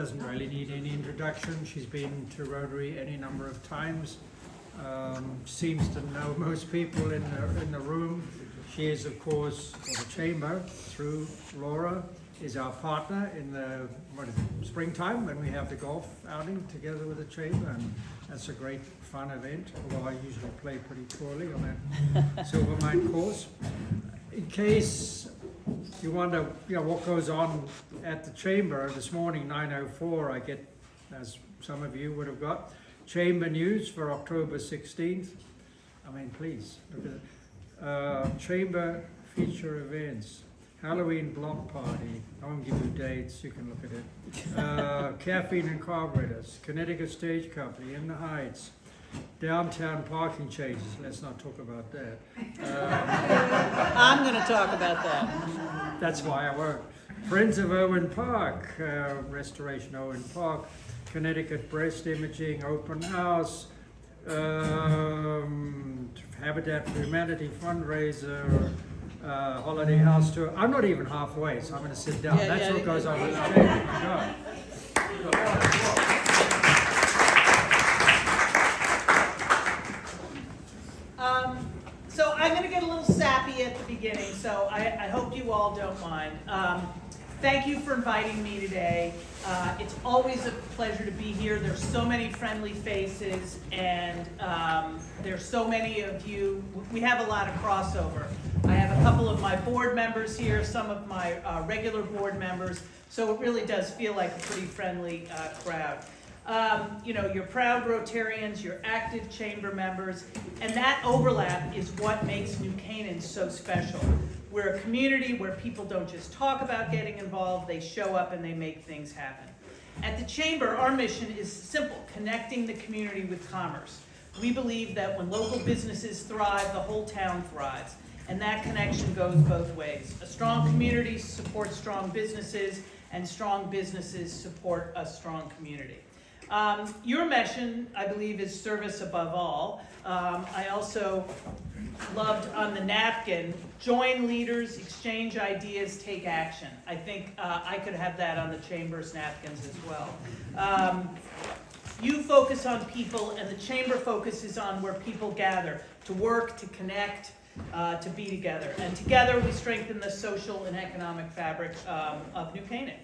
Doesn't really need any introduction. She's been to Rotary any number of times. Seems to know most people in the room. She is, of course, the Chamber, through Laura, is our partner in the springtime when we have the golf outing together with the Chamber, and that's a great fun event, although I usually play pretty poorly on that silver mine course. In case you wonder, what goes on at the Chamber, this morning, 9:04, I get, as some of you would have got, Chamber news for October 16th. I mean, please, look at it. Chamber feature events, Halloween block party, I won't give you dates, you can look at it. Caffeine and carburetors, Connecticut Stage Company, In the Heights, downtown parking changes, let's not talk about that. I'm going to talk about that. That's why I won't. Friends of Owen Park, Restoration Owen Park, Connecticut Breast Imaging, Open House, Habitat for Humanity fundraiser, Holiday House Tour. I'm not even halfway, so I'm going to sit down. That's what goes on with the Chamber. My God. So I'm going to get a little sappy at the beginning, so I hope you all don't mind. Thank you for inviting me today. It's always a pleasure to be here. There's so many friendly faces, and there's so many of you. We have a lot of crossover. I have a couple of my board members here, some of my regular board members, so it really does feel like a pretty friendly crowd. You're proud Rotarians, you're active Chamber members, and that overlap is what makes New Canaan so special. We're a community where people don't just talk about getting involved, they show up and they make things happen. At the Chamber, our mission is simple: connecting the community with commerce. We believe that when local businesses thrive, the whole town thrives, and that connection goes both ways. A strong community supports strong businesses, and strong businesses support a strong community. Your mission, I believe, is service above all. I also loved on the napkin, join leaders, exchange ideas, take action. I think I could have that on the Chamber's napkins as well. You focus on people, and the Chamber focuses on where people gather to work, to connect, to be together. And together we strengthen the social and economic fabric of New Canaan.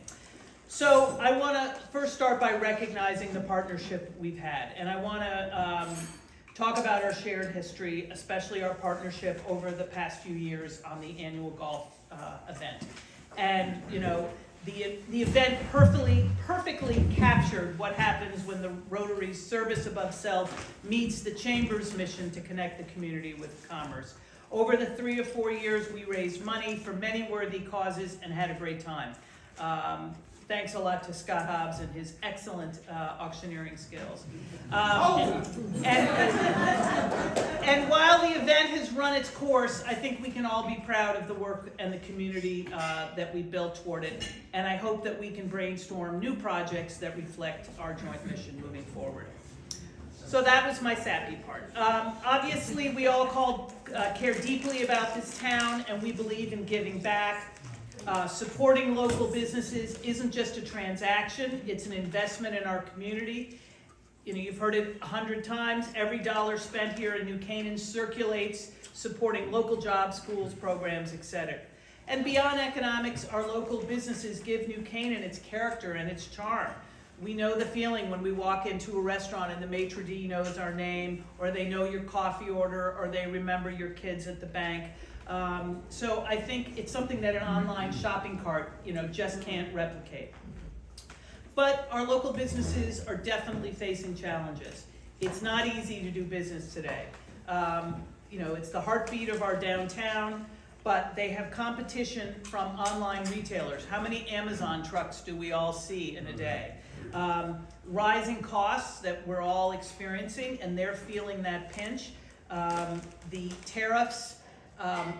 So I want to first start by recognizing the partnership we've had, and I want to talk about our shared history, especially our partnership over the past few years on the annual golf event. And the event perfectly captured what happens when the Rotary's service above self meets the Chamber's mission to connect the community with commerce. Over the 3 or 4 years, we raised money for many worthy causes and had a great time. Thanks a lot to Scott Hobbs and his excellent auctioneering skills. And while the event has run its course, I think we can all be proud of the work and the community that we built toward it. And I hope that we can brainstorm new projects that reflect our joint mission moving forward. So that was my sappy part. Obviously, we all care deeply about this town, and we believe in giving back. Supporting local businesses isn't just a transaction, it's an investment in our community. You've heard it 100 times, every dollar spent here in New Canaan circulates, supporting local jobs, schools, programs, etc. And beyond economics, our local businesses give New Canaan its character and its charm. We know the feeling when we walk into a restaurant and the maitre d' knows our name, or they know your coffee order, or they remember your kids at the bank. So I think it's something that an online shopping cart, just can't replicate. But our local businesses are definitely facing challenges. It's not easy to do business today. It's the heartbeat of our downtown, but they have competition from online retailers. How many Amazon trucks do we all see in a day? Rising costs that we're all experiencing, and they're feeling that pinch. The tariffs.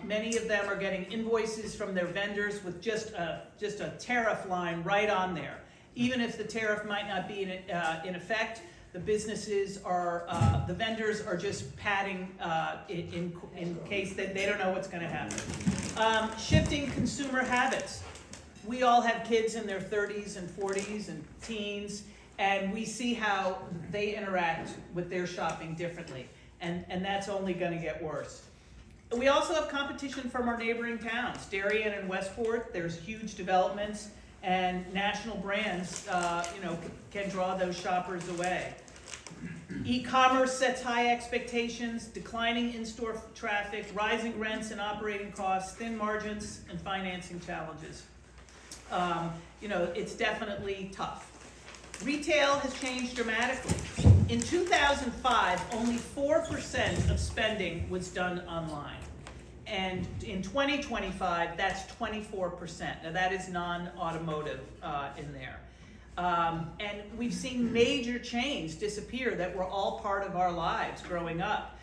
Many of them are getting invoices from their vendors with just a tariff line right on there. Even if the tariff might not be in effect, the businesses the vendors are just padding in case that they don't know what's going to happen. Shifting consumer habits. we all have kids in their 30s and 40s and teens, and we see how they interact with their shopping differently, and that's only going to get worse. We also have competition from our neighboring towns. Darien and Westport, there's huge developments, and national brands can draw those shoppers away. E-commerce sets high expectations, declining in-store traffic, rising rents and operating costs, thin margins, and financing challenges. It's definitely tough. Retail has changed dramatically. In 2005, only 4% of spending was done online. And in 2025, that's 24%. Now that is non-automotive in there. And we've seen major chains disappear that were all part of our lives growing up.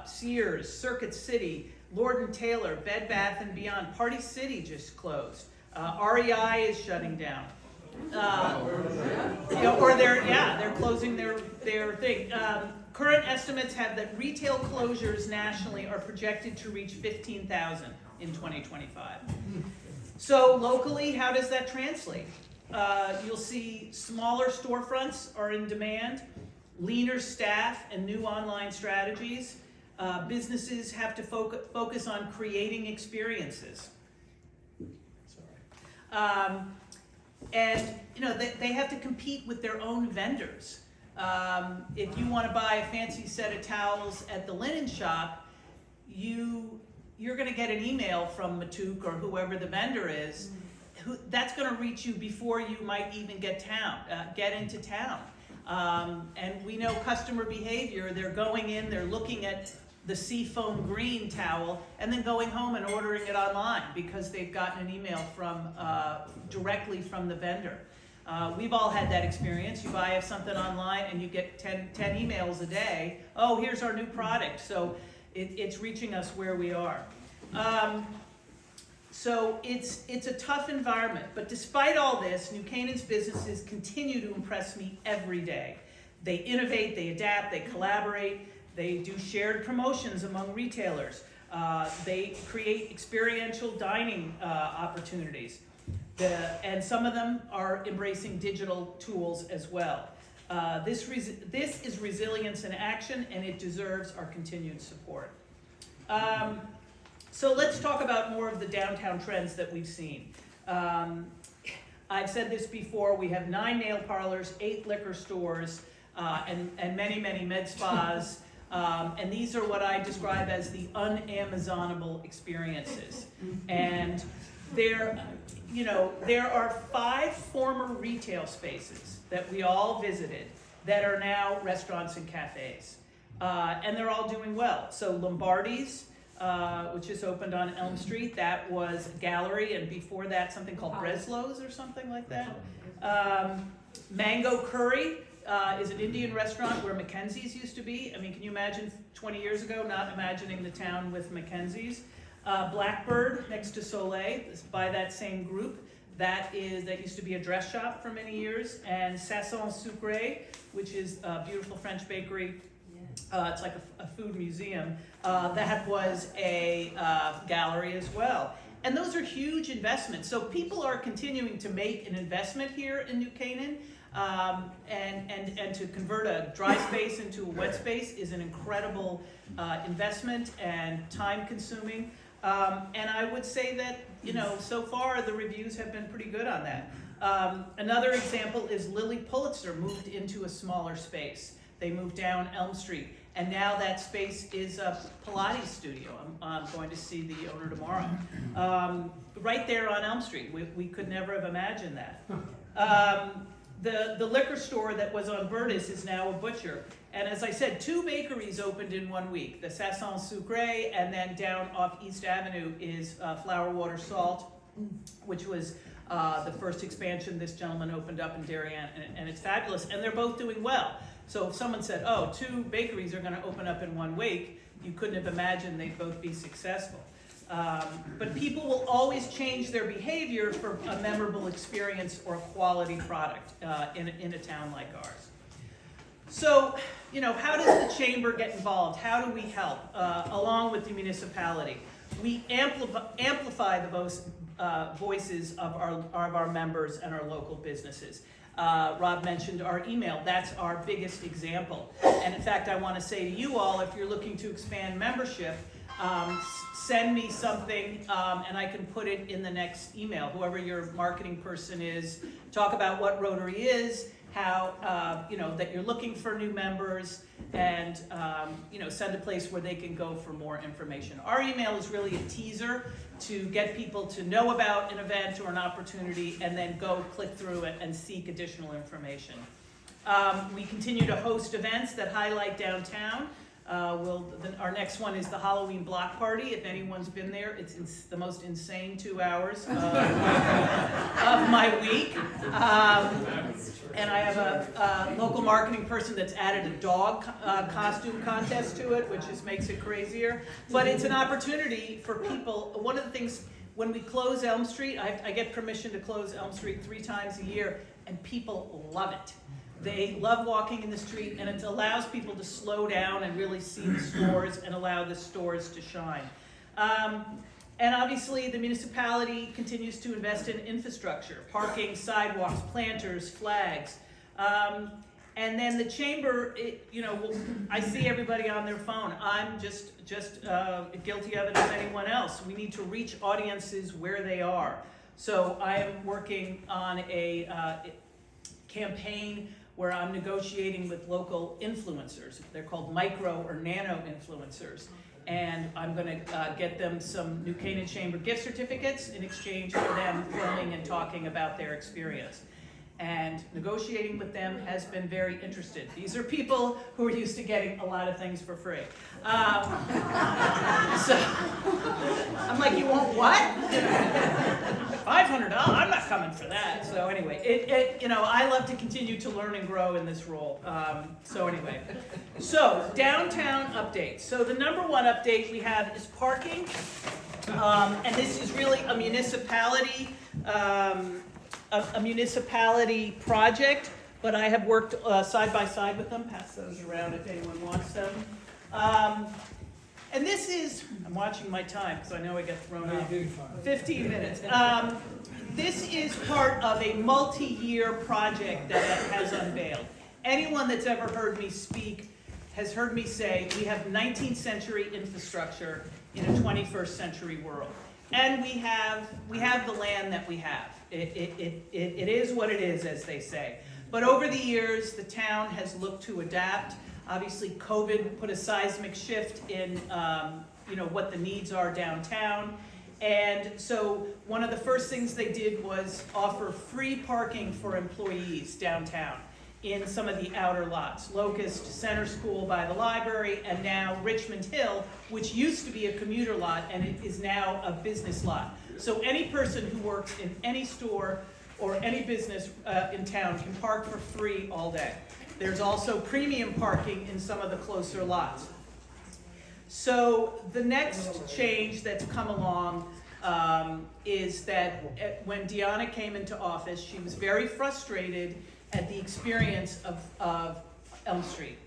Sears, Circuit City, Lord & Taylor, Bed Bath & Beyond, Party City just closed. REI is shutting down. Or they're closing their thing. Current estimates have that retail closures nationally are projected to reach 15,000 in 2025. So locally, how does that translate? You'll see smaller storefronts are in demand, leaner staff and new online strategies. Businesses have to focus on creating experiences. And they have to compete with their own vendors. If you want to buy a fancy set of towels at the linen shop, you're going to get an email from Matuk or whoever the vendor is. That's going to reach you before you might even get into town. And we know customer behavior. They're going in, they're looking at the seafoam green towel, and then going home and ordering it online because they've gotten an email directly from the vendor. We've all had that experience. You buy something online and you get 10 emails a day. Oh, here's our new product. So it's reaching us where we are. So it's a tough environment, but despite all this, New Canaan's businesses continue to impress me every day. They innovate, they adapt, they collaborate, they do shared promotions among retailers. They create experiential dining opportunities. And some of them are embracing digital tools as well. This is resilience in action, and it deserves our continued support. So let's talk about more of the downtown trends that we've seen. I've said this before, we have 9 nail parlors, 8 liquor stores, and many, many med spas. And these are what I describe as the un-Amazonable experiences. And there are 5 former retail spaces that we all visited that are now restaurants and cafes. And they're all doing well. So Lombardi's, which is opened on Elm Street, that was a gallery, and before that something called Breslow's or something like that. Mango Curry is an Indian restaurant where Mackenzie's used to be. I mean, can you imagine 20 years ago not imagining the town with Mackenzie's? Blackbird next to Soleil, by that same group. That used to be a dress shop for many years. And Sasson Sucré, which is a beautiful French bakery. It's like a food museum. That was a gallery as well. And those are huge investments. So people are continuing to make an investment here in New Canaan. And to convert a dry space into a wet space is an incredible investment and time consuming. And I would say that, so far the reviews have been pretty good on that. Another example is Lily Pulitzer moved into a smaller space. They moved down Elm Street, and now that space is a Pilates studio. I'm going to see the owner tomorrow. Right there on Elm Street. We could never have imagined that. The liquor store that was on Burtis is now a butcher. And as I said, 2 bakeries opened in 1 week. The Sasson Sucré, and then down off East Avenue is Flour Water Salt, which was the first expansion this gentleman opened up in Darien, and it's fabulous. And they're both doing well. So if someone said, 2 bakeries are going to open up in 1 week, you couldn't have imagined they'd both be successful. But people will always change their behavior for a memorable experience or a quality product in a town like ours. So, how does the chamber get involved? How do we help along with the municipality? We amplify the voices of our members and our local businesses. Rob mentioned our email. That's our biggest example. And in fact, I want to say to you all, if you're looking to expand membership, send me something and I can put it in the next email. Whoever your marketing person is, talk about what Rotary is, how, that you're looking for new members, and, send a place where they can go for more information. Our email is really a teaser to get people to know about an event or an opportunity and then go click through it and seek additional information. We continue to host events that highlight downtown. Our next one is the Halloween block party. If anyone's been there, it's the most insane 2 hours of my week. And I have a local marketing person that's added a dog costume contest to it, which just makes it crazier. But it's an opportunity for people. One of the things, when we close Elm Street, I get permission to close Elm Street 3 times a year, and people love it. They love walking in the street, and it allows people to slow down and really see the stores and allow the stores to shine. And obviously, the municipality continues to invest in infrastructure, parking, sidewalks, planters, flags. And then the chamber, I see everybody on their phone. I'm just guilty of it as anyone else. We need to reach audiences where they are. So I am working on a campaign where I'm negotiating with local influencers. They're called micro or nano influencers. And I'm gonna get them some New Canaan Chamber gift certificates in exchange for them filming and talking about their experience. And negotiating with them has been very interesting. These are people who are used to getting a lot of things for free. So I'm like, you want what? $500? I'm not coming for that. So anyway, I love to continue to learn and grow in this role. So downtown updates. So the number one update we have is parking, and this is really a municipality. A municipality project, but I have worked side by side with them. Pass those around if anyone wants them. And this is, I'm watching my time because I know I get thrown out. 15 minutes. This is part of a multi-year project that has unveiled. Anyone that's ever heard me speak has heard me say we have 19th century infrastructure in a 21st century world. And we have the land that we have. It is what it is, as they say. But over the years, the town has looked to adapt. Obviously, COVID put a seismic shift in what the needs are downtown. And so one of the first things they did was offer free parking for employees downtown in some of the outer lots. Locust, Center School by the library, and now Richmond Hill, which used to be a commuter lot, and it is now a business lot. So any person who works in any store or any business in town can park for free all day. There's also premium parking in some of the closer lots. So the next change that's come along is that when Deanna came into office, she was very frustrated at the experience of Elm Street.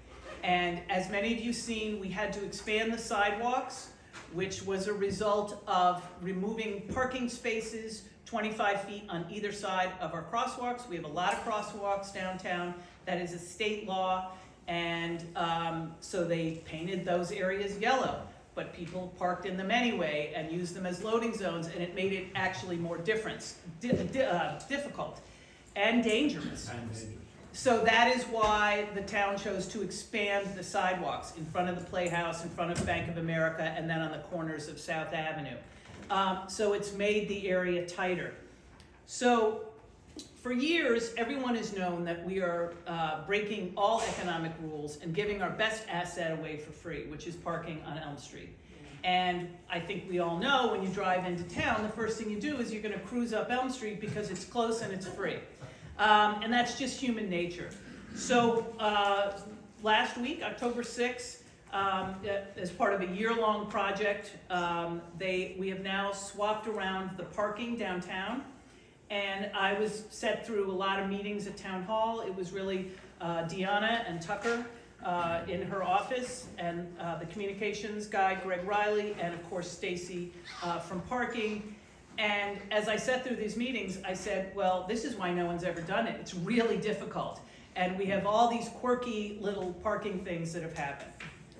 And as many of you seen, we had to expand the sidewalks, which was a result of removing parking spaces 25 feet on either side of our crosswalks. We have a lot of crosswalks downtown. That is a state law. And so they painted those areas yellow, but people parked in them anyway and used them as loading zones, and it made it actually more difficult and dangerous. So that is why the town chose to expand the sidewalks in front of the Playhouse, in front of Bank of America, and then on the corners of South Avenue. So it's made the area tighter. So for years, everyone has known that we are breaking all economic rules and giving our best asset away for free, which is parking on Elm Street. And I think we all know when you drive into town, the first thing you do is you're going to cruise up Elm Street because it's close and it's free. And that's just human nature. So last week, October 6th, as part of a year-long project, we have now swapped around the parking downtown. And I was set through a lot of meetings at Town Hall. It was really Deanna and Tucker in her office, and the communications guy, Greg Riley, and of course Stacy from parking. And as I sat through these meetings, I said, well, this is why no one's ever done it. It's really difficult. And we have all these quirky little parking things that have happened.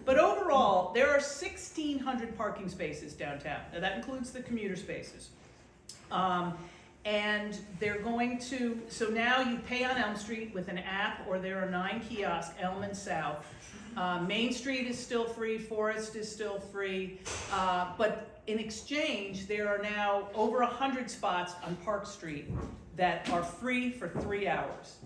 But overall, there are 1,600 parking spaces downtown. Now that includes the commuter spaces. And they're going to, so now you pay on Elm Street with an app, or there are 9 kiosks, Elm and South. Main Street is still free, Forest is still free, but in exchange, there are now over 100 spots on Park Street that are free for 3 hours.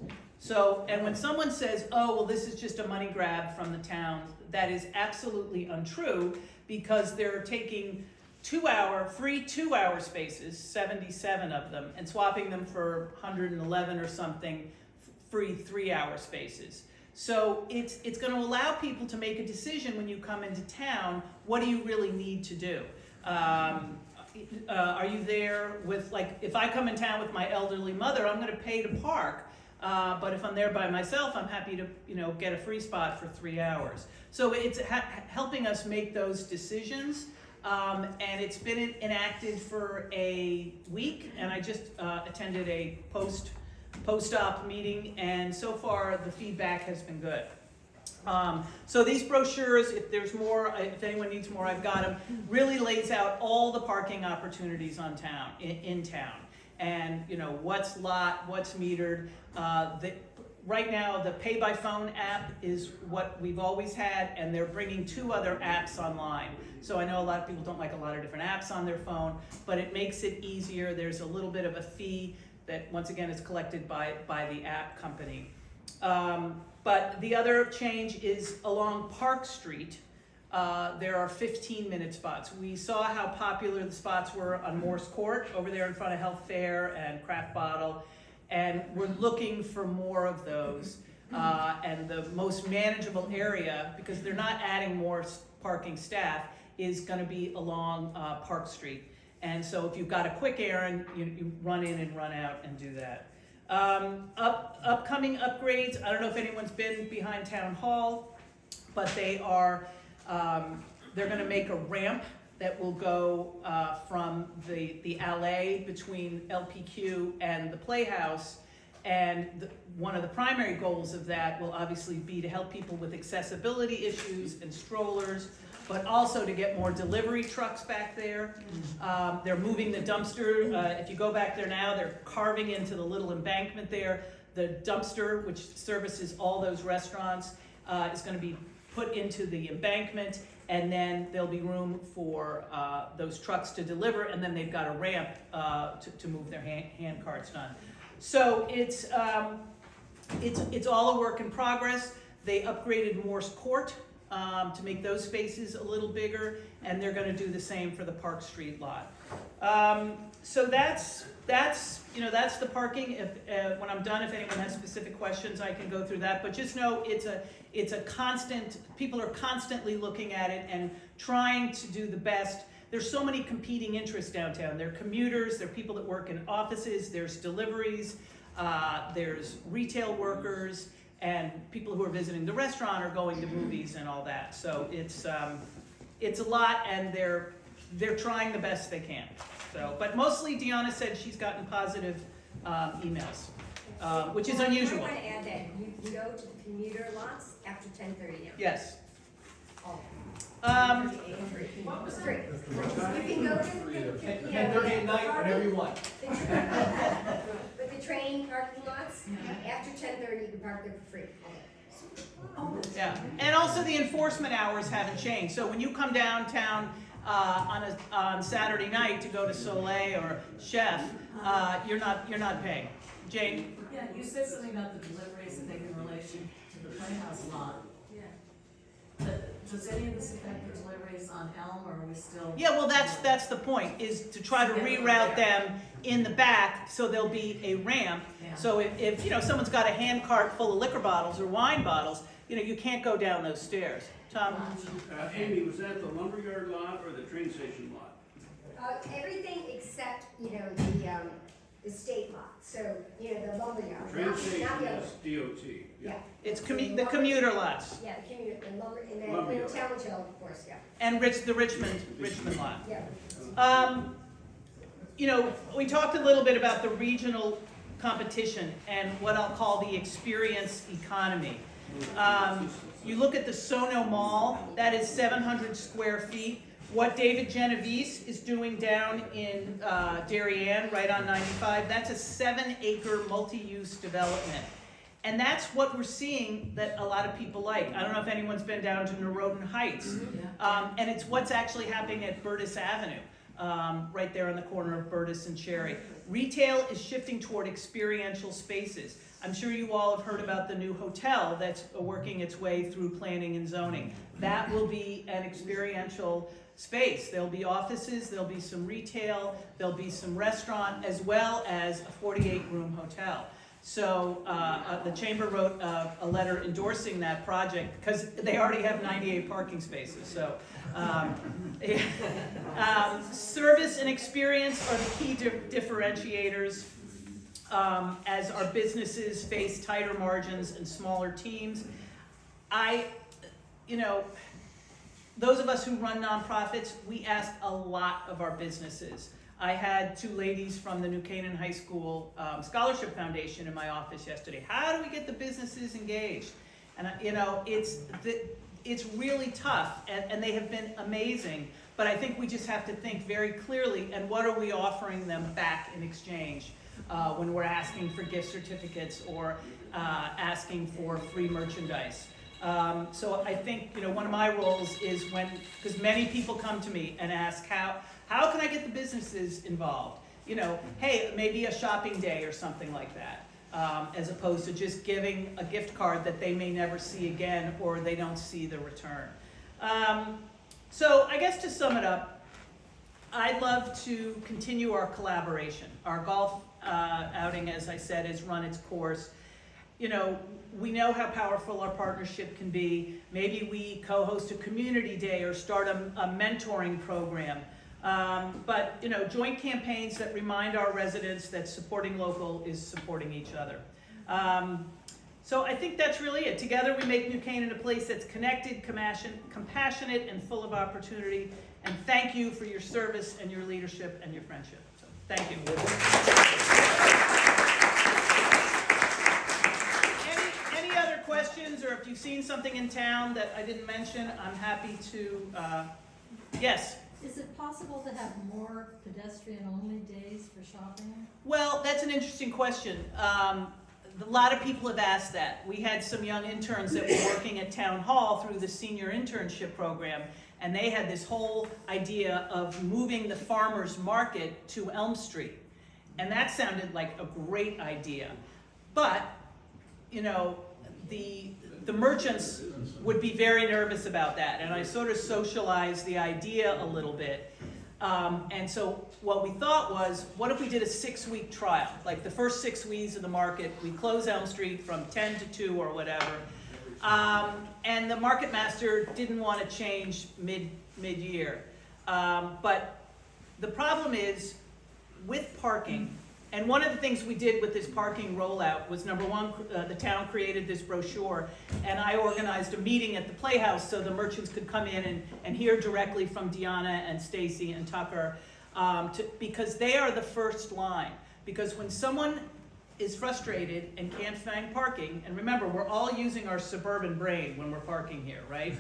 So, and when someone says, oh, well, this is just a money grab from the town, that is absolutely untrue, because they're taking free 2-hour spaces, 77 of them, and swapping them for 111 or something free 3-hour spaces. So it's going to allow people to make a decision when you come into town. What do you really need to do? Are you there with, like, if I come in town with my elderly mother, I'm going to pay to park. But if I'm there by myself, I'm happy to, get a free spot for 3 hours. So it's helping us make those decisions. And it's been enacted for a week, and I just attended a post-op meeting, and so far the feedback has been good. So these brochures, if there's more, if anyone needs more, I've got them, really lays out all the parking opportunities in town. And what's lot, what's metered. Right now, the pay by phone app is what we've always had, and they're bringing 2 other apps online. So I know a lot of people don't like a lot of different apps on their phone, but it makes it easier. There's a little bit of a fee that, once again, is collected by the app company. But the other change is along Park Street. There are 15-minute spots. We saw how popular the spots were on Morse Court over there in front of Health Fair and Craft Bottle, and we're looking for more of those. And the most manageable area, because they're not adding more parking staff, is going to be along Park Street. And so if you've got a quick errand, you run in and run out and do that. Upcoming upgrades, I don't know if anyone's been behind Town Hall, but they're going to make a ramp that will go from the alley between LPQ and the Playhouse. And one of the primary goals of that will obviously be to help people with accessibility issues and strollers, but also to get more delivery trucks back there. They're moving the dumpster. If you go back there now, they're carving into the little embankment there. The dumpster, which services all those restaurants, is going to be put into the embankment, and then there'll be room for those trucks to deliver, and then they've got a ramp to move their hand carts done. So it's all a work in progress. They upgraded Morse Court to make those spaces a little bigger, and they're going to do the same for the Park Street lot. So that's the parking. When I'm done, if anyone has specific questions, I can go through that. But just know it's a constant. People are constantly looking at it and trying to do the best. There's so many competing interests downtown. There are commuters, there are people that work in offices, there's deliveries, there's retail workers, and people who are visiting the restaurant or going to movies and all that. So it's a lot, and they're trying the best they can. So, but mostly Deanna said she's gotten positive emails, which is unusual. I want to add that you go to the commuter lots after 10:30 a.m. Yes. What was free? You can go to the 10:30 at night, whenever you want. But the train parking lots, after 10:30, you can park there for free. Yeah, and also the enforcement hours haven't changed. So when you come downtown on Saturday night to go to Soleil or Chef, you're not paying. Jane? Yeah, you said something about the deliveries, I think, in relation to the Playhouse lot. Yeah. Does any of this affect the deliveries on Elm, or are we still? Yeah, well, that's the point, is to try to reroute them in the back so there'll be a ramp. Yeah. So if someone's got a hand cart full of liquor bottles or wine bottles, you can't go down those stairs. Tom? Amy, was that the lumberyard lot or the train station lot? Everything except, the state lot. So, the lumberyard. Train not station the other. is DOT. Yeah. It's the commuter lots. Yeah, the commuter, the lumber, and then Lumberyard. Challenge Hill, of course, yeah. And the Richmond lot. Yeah. you know, we talked a little bit about the regional competition and what I'll call the experience economy. You look at the Sono Mall, that is 700 square feet. What David Genovese is doing down in Darien, right on 95, that's a 7-acre multi-use development. And that's what we're seeing that a lot of people like. I don't know if anyone's been down to Norotan Heights. And it's what's actually happening at Burtis Avenue, right there on the corner of Burtis and Cherry. Retail is shifting toward experiential spaces. I'm sure you all have heard about the new hotel that's working its way through planning and zoning. That will be an experiential space. There'll be offices, there'll be some retail, there'll be some restaurant, as well as a 48-room hotel. So the chamber wrote a letter endorsing that project because they already have 98 parking spaces. So service and experience are the key differentiators as our businesses face tighter margins and smaller teams. Those of us who run nonprofits, we ask a lot of our businesses. I had 2 ladies from the New Canaan High School Scholarship Foundation in my office yesterday. How do we get the businesses engaged? And it's really tough, and they have been amazing, but I think we just have to think very clearly, and what are we offering them back in exchange when we're asking for gift certificates or asking for free merchandise. So I think, one of my roles is because many people come to me and ask how can I get the businesses involved? Hey, maybe a shopping day or something like that, as opposed to just giving a gift card that they may never see again or they don't see the return. So I guess to sum it up, I'd love to continue our collaboration. Our golf outing, as I said, has run its course. We know how powerful our partnership can be. Maybe we co-host a community day or start a mentoring program. But joint campaigns that remind our residents that supporting local is supporting each other. So I think that's really it. Together we make New Canaan a place that's connected, compassionate, and full of opportunity. And thank you for your service and your leadership and your friendship. So thank you. Any other questions, or if you've seen something in town that I didn't mention, I'm happy to, yes? Is it possible to have more pedestrian-only days for shopping? Well, that's an interesting question. A lot of people have asked that. We had some young interns that were working at Town Hall through the senior internship program, and they had this whole idea of moving the farmers market to Elm Street. And that sounded like a great idea. But, the merchants would be very nervous about that, and I sort of socialized the idea a little bit. And so what we thought was, what if we did a 6-week trial? Like the first 6 weeks of the market, we close Elm Street from 10 to 2 or whatever. And the market master didn't want to change mid-year. But the problem is, with parking, and one of the things we did with this parking rollout was, number one, the town created this brochure, and I organized a meeting at the Playhouse so the merchants could come in and hear directly from Deanna and Stacy and Tucker, because they are the first line. Because when someone is frustrated and can't find parking, and remember, we're all using our suburban brain when we're parking here, right?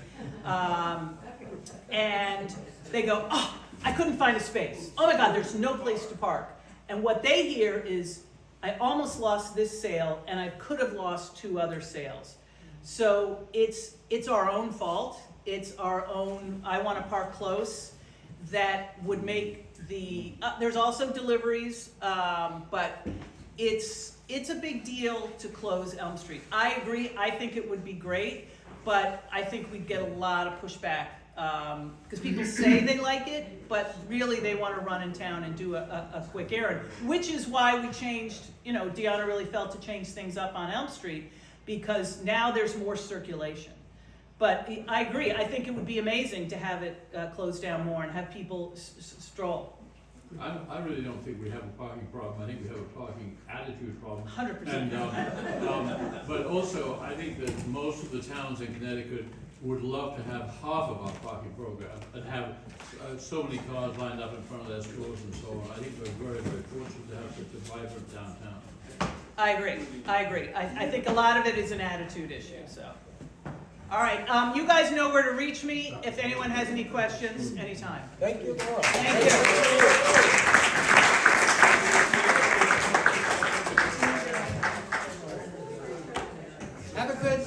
And they go, oh, I couldn't find a space. Oh my God, there's no place to park. And what they hear is, I almost lost this sale, and I could have lost 2 other sales. So it's our own fault. It's our own, I want to park close, that would make the, there's also deliveries, but it's a big deal to close Elm Street. I agree, I think it would be great, but I think we'd get a lot of pushback. Because people say they like it, but really they want to run in town and do a quick errand, which is why we changed, Deanna really felt to change things up on Elm Street, because now there's more circulation. But I agree, I think it would be amazing to have it closed down more and have people stroll. I really don't think we have a parking problem. I think we have a parking attitude problem. 100%. And, but also, I think that most of the towns in Connecticut would love to have half of our parking program and have so many cars lined up in front of their stores and so on. I think we're very, very fortunate to have such a vibrant downtown. I agree. I think a lot of it is an attitude issue, so. All right, you guys know where to reach me if anyone has any questions, anytime. Thank you, Laura. Thank you. Have a good